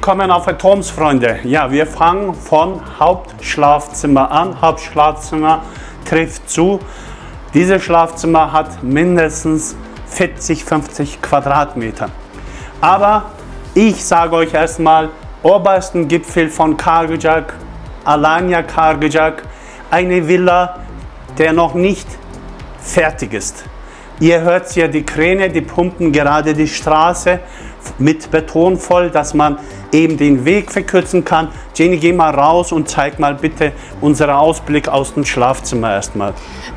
willkommen auf Atoms, Freunde. Ja, wir fangen von Hauptschlafzimmer an. Hauptschlafzimmer trifft zu. Dieses Schlafzimmer hat mindestens 40, 50 Quadratmeter. Aber ich sage euch erstmal, obersten Gipfel von Kargojak, Alanya Kargojak, eine Villa, der noch nicht fertig ist. Ihr hört ja die Kräne, die pumpen gerade die Straße mit Beton voll, dass man eben den Weg verkürzen kann. Jenny, geh mal raus und zeig mal bitte unseren Ausblick aus dem Schlafzimmer erstmal.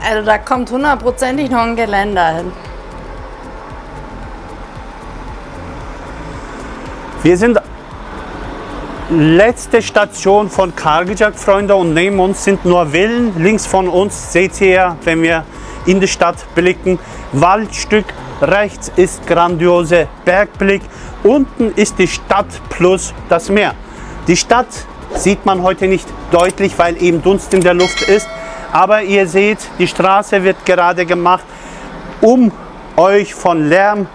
Also da kommt hundertprozentig noch ein Geländer hin. Wir sind letzte Station von Kargojak, Freunde, und neben uns sind nur Villen. Links von uns seht ihr, wenn wir in die Stadt blicken, Waldstück. Rechts ist grandiose Bergblick. Unten ist die Stadt plus das Meer. Die Stadt sieht man heute nicht deutlich, weil eben Dunst in der Luft ist. Aber ihr seht, die Straße wird gerade gemacht. Um euch von Lärm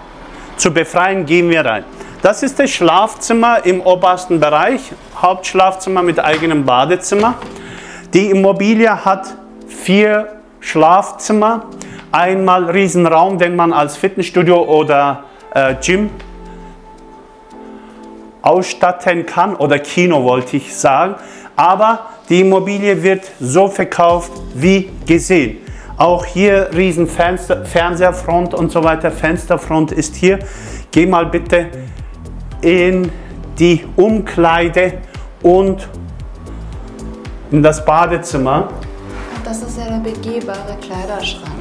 zu befreien, gehen wir rein. Das ist das Schlafzimmer im obersten Bereich. Hauptschlafzimmer mit eigenem Badezimmer. Die Immobilie hat 4 Schlafzimmer. Einmal Riesenraum, den man als Fitnessstudio oder Gym ausstatten kann, oder Kino wollte ich sagen. Aber die Immobilie wird so verkauft wie gesehen. Auch hier riesen Fernseherfront und so weiter. Fensterfront ist hier. Geh mal bitte in die Umkleide und in das Badezimmer. Das ist ja der begehbare Kleiderschrank.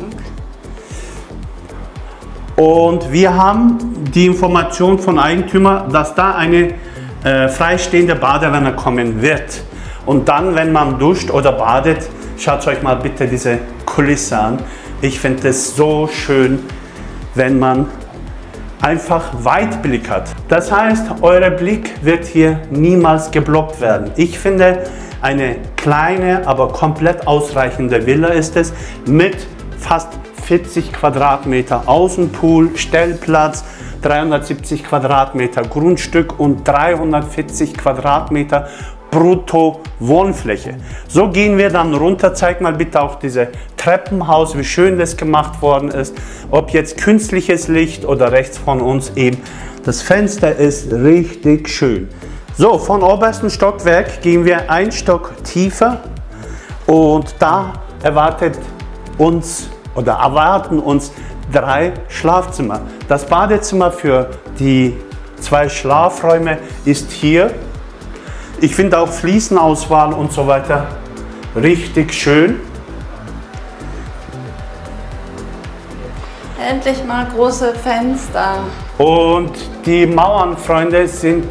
Und wir haben die Information von Eigentümer, dass da eine freistehende Badewanne kommen wird. Und dann, wenn man duscht oder badet, schaut euch mal bitte diese Kulisse an. Ich finde es so schön, wenn man einfach Weitblick hat. Das heißt, euer Blick wird hier niemals geblockt werden. Ich finde, eine kleine, aber komplett ausreichende Villa ist es, mit fast 40 Quadratmeter Außenpool, Stellplatz, 370 Quadratmeter Grundstück und 340 Quadratmeter brutto Wohnfläche. So gehen wir dann runter. Zeig mal bitte auch dieses Treppenhaus, wie schön das gemacht worden ist. Ob jetzt künstliches Licht oder rechts von uns eben. Das Fenster ist richtig schön. So, von obersten Stockwerk gehen wir ein Stock tiefer und da erwarten uns 3 Schlafzimmer. Das Badezimmer für die 2 Schlafräume ist hier. Ich finde auch Fliesenauswahl und so weiter richtig schön. Endlich mal große Fenster. Und die Mauern, Freunde, sind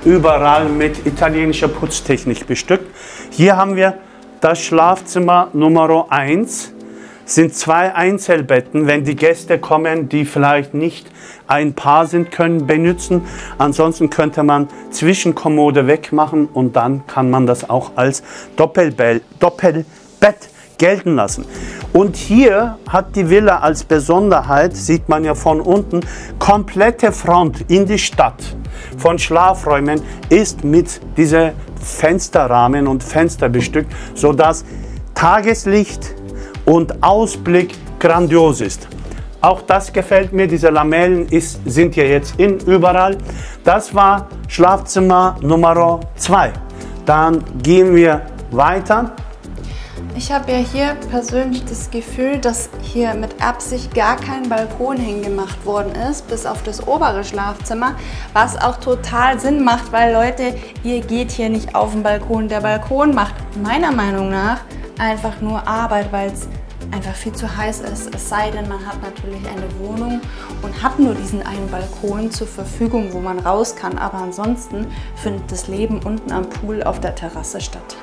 überall mit italienischer Putztechnik bestückt. Hier haben wir das Schlafzimmer Nummer 1. Sind 2 Einzelbetten, wenn die Gäste kommen, die vielleicht nicht ein Paar sind, können benutzen. Ansonsten könnte man Zwischenkommode wegmachen und dann kann man das auch als Doppelbett gelten lassen. Und hier hat die Villa als Besonderheit, sieht man ja von unten, komplette Front in die Stadt von Schlafräumen ist mit dieser Fensterrahmen und Fenster bestückt, sodass Tageslicht und Ausblick grandios ist. Auch das gefällt mir, diese Lamellen sind ja jetzt überall. Das war Schlafzimmer Nummer 2. Dann gehen wir weiter. Ich habe ja hier persönlich das Gefühl, dass hier mit Absicht gar kein Balkon hingemacht worden ist, bis auf das obere Schlafzimmer, was auch total Sinn macht, weil Leute, ihr geht hier nicht auf den Balkon. Der Balkon macht meiner Meinung nach einfach nur Arbeit, weil es einfach viel zu heiß ist. Es sei denn, man hat natürlich eine Wohnung und hat nur diesen einen Balkon zur Verfügung, wo man raus kann. Aber ansonsten findet das Leben unten am Pool auf der Terrasse statt.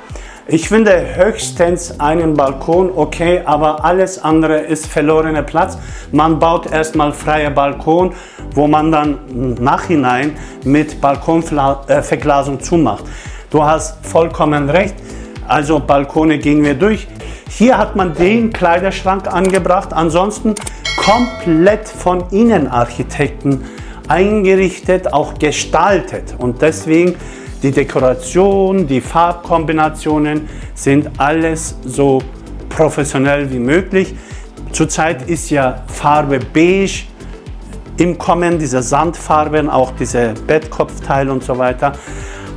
Ich finde höchstens einen Balkon okay, aber alles andere ist verlorener Platz. Man baut erstmal freie Balkon, wo man dann nachhinein mit Balkonverglasung zumacht. Du hast vollkommen recht, also Balkone gehen wir durch. Hier hat man den Kleiderschrank angebracht, ansonsten komplett von Innenarchitekten eingerichtet, auch gestaltet. Und deswegen die Dekoration, die Farbkombinationen sind alles so professionell wie möglich. Zurzeit ist ja Farbe beige im Kommen, diese Sandfarben, auch diese Bettkopfteile und so weiter.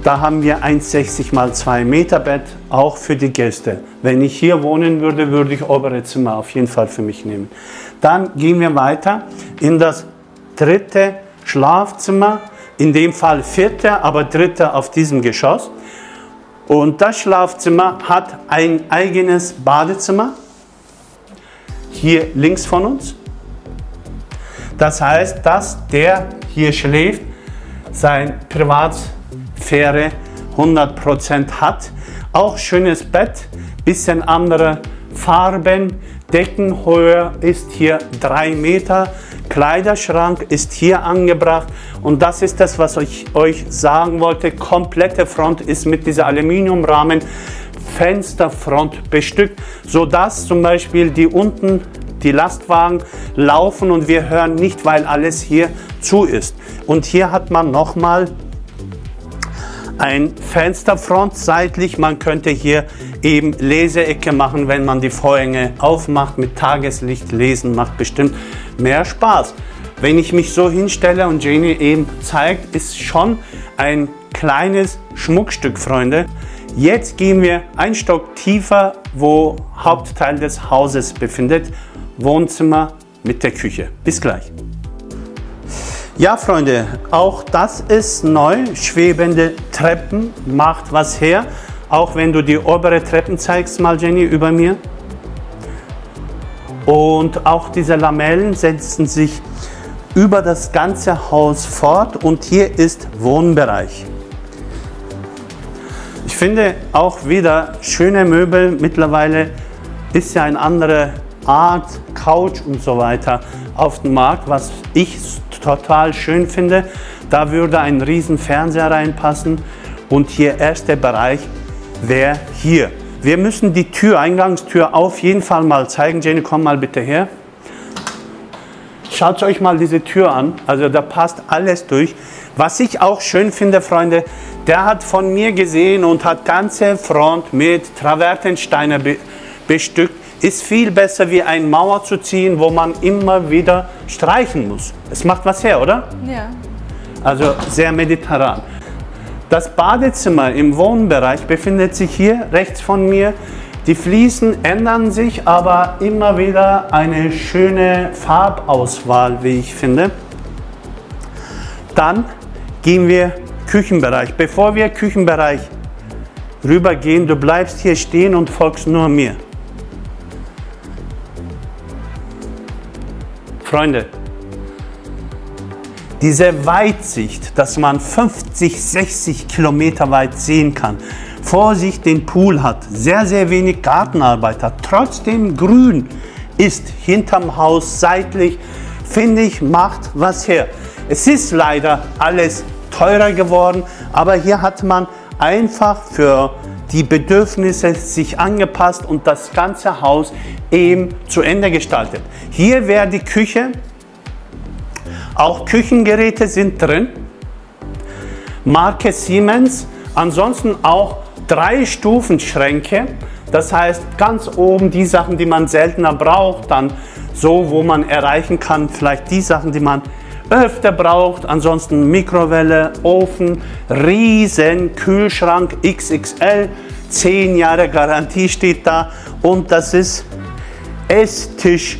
Da haben wir 1,60 x 2 Meter Bett, auch für die Gäste. Wenn ich hier wohnen würde, würde ich obere Zimmer auf jeden Fall für mich nehmen. Dann gehen wir weiter in das dritte Schlafzimmer, in dem Fall vierte, aber dritte auf diesem Geschoss. Und das Schlafzimmer hat ein eigenes Badezimmer, hier links von uns. Das heißt, dass der hier schläft, sein Privatsphäre 100% hat. Auch schönes Bett, bisschen andere Farben. Deckenhöhe ist hier 3 Meter. Kleiderschrank ist hier angebracht. Und das ist das, was ich euch sagen wollte. Komplette Front ist mit dieser Aluminiumrahmen Fensterfront bestückt, sodass zum Beispiel die unten die Lastwagen laufen und wir hören nicht, weil alles hier zu ist. Und hier hat man nochmal ein Fensterfront seitlich. Man könnte hier eben Leseecke machen, wenn man die Vorhänge aufmacht. Mit Tageslicht lesen macht bestimmt mehr Spaß. Wenn ich mich so hinstelle und Jenny eben zeigt, ist schon ein kleines Schmuckstück, Freunde. Jetzt gehen wir einen Stock tiefer, wo Hauptteil des Hauses befindet. Wohnzimmer mit der Küche. Bis gleich. Ja, Freunde, auch das ist neu. Schwebende Treppen macht was her. Auch wenn du die obere Treppen zeigst, mal Jenny, über mir. Und auch diese Lamellen setzen sich über das ganze Haus fort. Und hier ist Wohnbereich. Ich finde auch wieder schöne Möbel. Mittlerweile ist ja eine andere Art, Couch und so weiter auf dem Markt, was ich total schön finde. Da würde ein riesen Fernseher reinpassen und hier erster Bereich wäre hier. Wir müssen die Tür, Eingangstür auf jeden Fall mal zeigen. Jenny, komm mal bitte her. Schaut euch mal diese Tür an, also da passt alles durch. Was ich auch schön finde, Freunde, der hat von mir gesehen und hat ganze Front mit Travertensteine bestückt. Ist viel besser wie eine Mauer zu ziehen, wo man immer wieder streichen muss. Es macht was her, oder? Ja. Also sehr mediterran. Das Badezimmer im Wohnbereich befindet sich hier rechts von mir. Die Fliesen ändern sich, aber immer wieder eine schöne Farbauswahl, wie ich finde. Dann gehen wir Küchenbereich. Bevor wir Küchenbereich rübergehen, du bleibst hier stehen und folgst nur mir. Freunde, diese Weitsicht, dass man 50, 60 Kilometer weit sehen kann, vor sich den Pool hat, sehr, sehr wenig Gartenarbeit hat, trotzdem grün ist hinterm Haus seitlich, finde ich, macht was her. Es ist leider alles teurer geworden, aber hier hat man einfach für die Bedürfnisse sich angepasst und das ganze Haus eben zu Ende gestaltet. Hier wäre die Küche, auch Küchengeräte sind drin, Marke Siemens, ansonsten auch 3 Stufenschränke, das heißt ganz oben die Sachen, die man seltener braucht, dann so, wo man erreichen kann, vielleicht die Sachen, die man öfter braucht, ansonsten Mikrowelle, Ofen, riesen Kühlschrank XXL, 10 Jahre Garantie steht da und das ist Esstisch.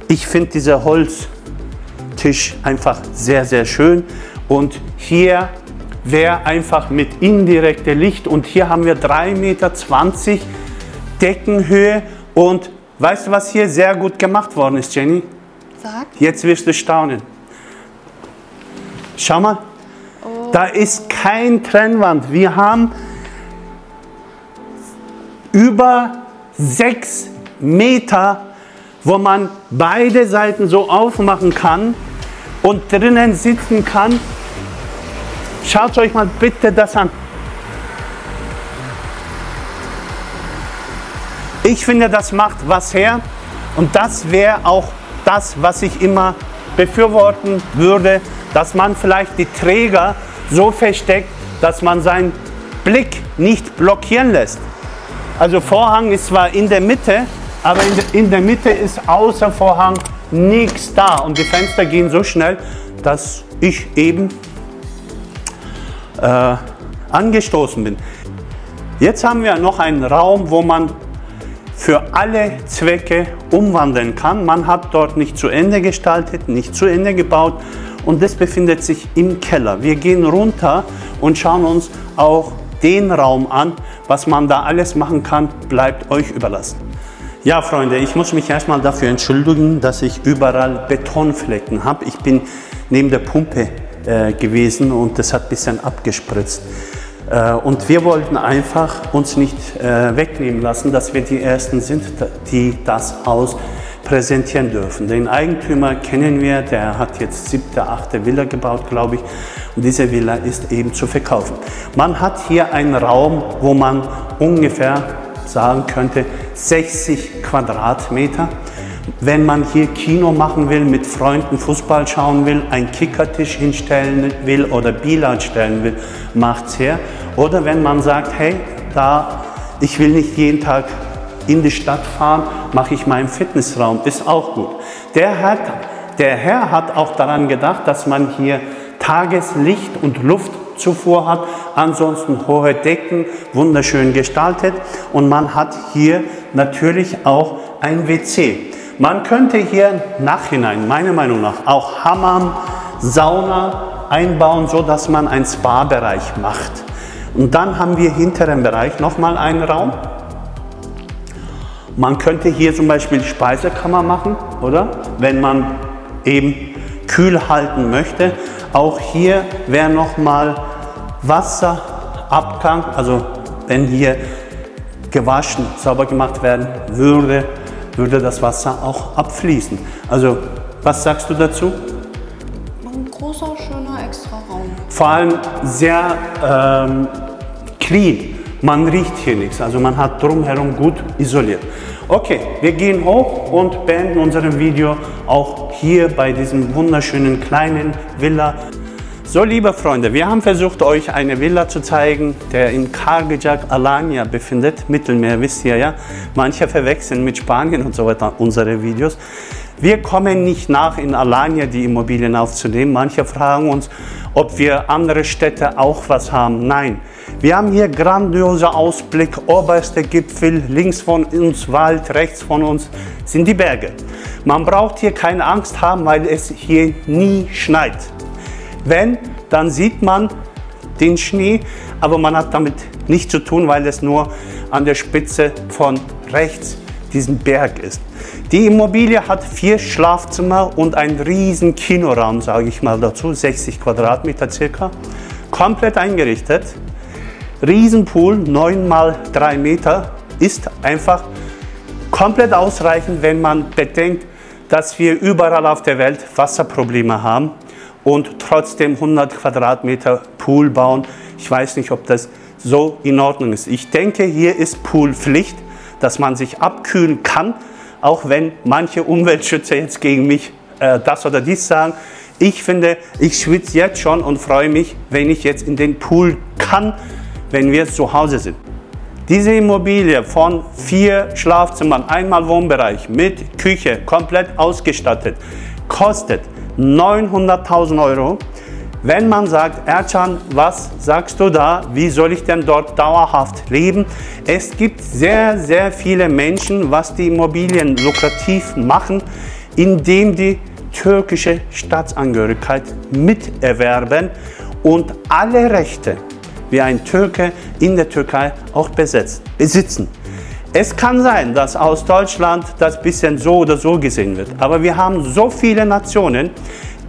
Ich finde dieser Holztisch einfach sehr, sehr schön und hier wäre einfach mit indirektem Licht und hier haben wir 3,20 Meter Deckenhöhe und weißt du, was hier sehr gut gemacht worden ist, Jenny? Sag. Jetzt wirst du staunen. Schau mal, da ist kein Trennwand. Wir haben über 6 Meter, wo man beide Seiten so aufmachen kann und drinnen sitzen kann. Schaut euch mal bitte das an. Ich finde, das macht was her und das wäre auch das, was ich immer befürworten würde, dass man vielleicht die Träger so versteckt, dass man seinen Blick nicht blockieren lässt. Also Vorhang ist zwar in der Mitte, aber in der Mitte ist außer Vorhang nichts da. Und die Fenster gehen so schnell, dass ich eben angestoßen bin. Jetzt haben wir noch einen Raum, wo man für alle Zwecke umwandeln kann. Man hat dort nicht zu Ende gestaltet, nicht zu Ende gebaut und das befindet sich im Keller. Wir gehen runter und schauen uns auch den Raum an. Was man da alles machen kann, bleibt euch überlassen. Ja, Freunde, ich muss mich erstmal dafür entschuldigen, dass ich überall Betonflecken habe. Ich bin neben der Pumpe gewesen und das hat ein bisschen abgespritzt. Und wir wollten einfach uns nicht wegnehmen lassen, dass wir die Ersten sind, die das Haus präsentieren dürfen. Den Eigentümer kennen wir, der hat jetzt 7., 8. Villa gebaut, glaube ich. Und diese Villa ist eben zu verkaufen. Man hat hier einen Raum, wo man ungefähr sagen könnte 60 Quadratmeter. Wenn man hier Kino machen will, mit Freunden Fußball schauen will, einen Kickertisch hinstellen will oder Billard stellen will, macht's her. Oder wenn man sagt, hey, ich will nicht jeden Tag in die Stadt fahren, mache ich meinen Fitnessraum, ist auch gut. Der Herr hat auch daran gedacht, dass man hier Tageslicht und Luftzufuhr hat, ansonsten hohe Decken, wunderschön gestaltet und man hat hier natürlich auch ein WC. Man könnte hier nachhinein, meiner Meinung nach, auch Hammam, Sauna einbauen, so dass man einen Spa-Bereich macht. Und dann haben wir hinteren Bereich nochmal einen Raum. Man könnte hier zum Beispiel Speisekammer machen, oder? Wenn man eben kühl halten möchte. Auch hier wäre nochmal Wasserabgang, also wenn hier gewaschen, sauber gemacht werden würde, würde das Wasser auch abfließen. Also, was sagst du dazu? Ein großer, schöner Extra-Raum. Vor allem sehr clean. Man riecht hier nichts, also man hat drumherum gut isoliert. Okay, wir gehen hoch und beenden unser Video auch hier bei diesem wunderschönen kleinen Villa. So, liebe Freunde, wir haben versucht, euch eine Villa zu zeigen, der in Kargojak, Alanya befindet. Mittelmeer, wisst ihr ja. Manche verwechseln mit Spanien und so weiter unsere Videos. Wir kommen nicht nach, in Alanya die Immobilien aufzunehmen. Manche fragen uns, ob wir andere Städte auch was haben. Nein, wir haben hier grandioser Ausblick, oberster Gipfel, links von uns Wald, rechts von uns sind die Berge. Man braucht hier keine Angst haben, weil es hier nie schneit. Wenn, dann sieht man den Schnee, aber man hat damit nichts zu tun, weil es nur an der Spitze von rechts diesen Berg ist. Die Immobilie hat 4 Schlafzimmer und einen riesen Kinoraum, sage ich mal dazu, 60 Quadratmeter circa, komplett eingerichtet. Riesenpool, 9 mal 3 Meter, ist einfach komplett ausreichend, wenn man bedenkt, dass wir überall auf der Welt Wasserprobleme haben. Und trotzdem 100 Quadratmeter Pool bauen. Ich weiß nicht, ob das so in Ordnung ist. Ich denke, hier ist Poolpflicht, dass man sich abkühlen kann, auch wenn manche Umweltschützer jetzt gegen mich das oder dies sagen. Ich finde, ich schwitze jetzt schon und freue mich, wenn ich jetzt in den Pool kann, wenn wir zu Hause sind. Diese Immobilie von 4 Schlafzimmern, einmal Wohnbereich mit Küche, komplett ausgestattet, kostet 900.000 Euro. Wenn man sagt, Ercan, was sagst du da? Wie soll ich denn dort dauerhaft leben? Es gibt sehr, sehr viele Menschen, was die Immobilien lukrativ machen, indem die türkische Staatsangehörigkeit miterwerben und alle Rechte wie ein Türke in der Türkei auch besitzen. Es kann sein, dass aus Deutschland das bisschen so oder so gesehen wird, aber wir haben so viele Nationen,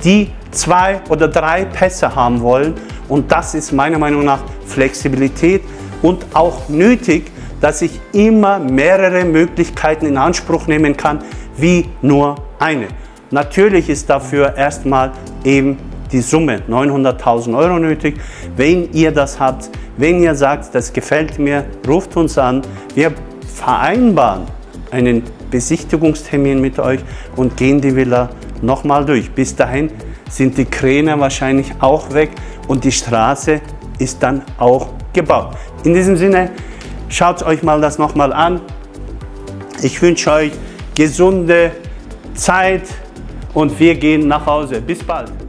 die 2 oder 3 Pässe haben wollen und das ist meiner Meinung nach Flexibilität und auch nötig, dass ich immer mehrere Möglichkeiten in Anspruch nehmen kann, wie nur eine. Natürlich ist dafür erstmal eben die Summe 900.000 Euro nötig. Wenn ihr das habt, wenn ihr sagt, das gefällt mir, ruft uns an. Wir vereinbaren einen Besichtigungstermin mit euch und gehen die Villa nochmal durch. Bis dahin sind die Kräne wahrscheinlich auch weg und die Straße ist dann auch gebaut. In diesem Sinne, schaut euch mal das nochmal an. Ich wünsche euch gesunde Zeit und wir gehen nach Hause. Bis bald.